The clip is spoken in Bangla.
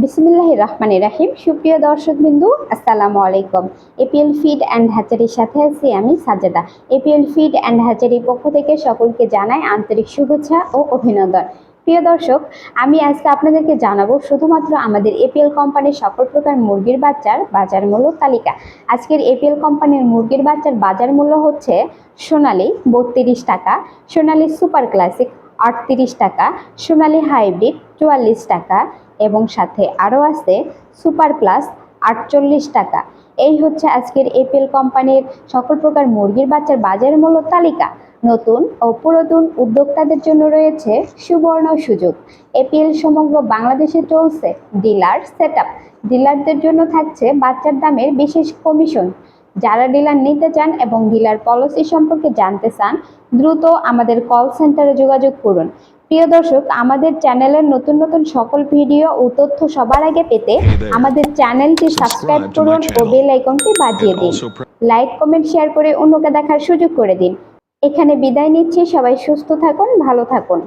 বিসমিল্লাহির রহমানির রহিম। সুপ্রিয় দর্শকবৃন্দু, আসসালামু আলাইকুম। এপিএল ফিড অ্যান্ড হ্যাচারির সাথে আছি আমি সাজেদা। এপিএল ফিড অ্যান্ড হ্যাচারির পক্ষ থেকে সকলকে জানাই আন্তরিক শুভেচ্ছা ও অভিনন্দন। প্রিয় দর্শক, আমি আজকে আপনাদেরকে জানাবো শুধুমাত্র আমাদের এপিএল কোম্পানির সকল প্রকার মুরগির বাচ্চার বাজার মূল্য তালিকা। আজকের এপিএল কোম্পানির মুরগির বাচ্চার বাজার মূল্য হচ্ছে সোনালী 32 টাকা, সোনালী সুপার ক্লাসিক 38 টাকা, সোনালী হাইব্রিড 44 টাকা এবং সাথে আরও আছে সুপার প্লাস 48 টাকা। এই হচ্ছে আজকের এপিএল কোম্পানির সকল প্রকার মুরগির বাচ্চার বাজার মূল্য তালিকা। নতুন ও পুরাতন উদ্যোক্তাদের জন্য রয়েছে সুবর্ণ সুযোগ। এপিএল সমগ্র বাংলাদেশে চলছে ডিলার সেটআপ। ডিলারদের জন্য থাকছে বাচ্চার দামের বিশেষ কমিশন। যারা ডিলার নিতে চান এবং ডিলার পলিসি সম্পর্কে জানতে চান, দ্রুত আমাদের কল সেন্টারে যোগাযোগ করুন। প্রিয় দর্শক, আমাদের চ্যানেলের নতুন নতুন সকল ভিডিও ও তথ্য সবার আগে পেতে আমাদের চ্যানেলটি সাবস্ক্রাইব করুন ও বেল আইকনটি বাজিয়ে দিন। লাইক, কমেন্ট, শেয়ার করে অন্যকে দেখার সুযোগ করে দিন। এখানে বিদায় নিচ্ছি। সবাই সুস্থ থাকুন, ভালো থাকুন।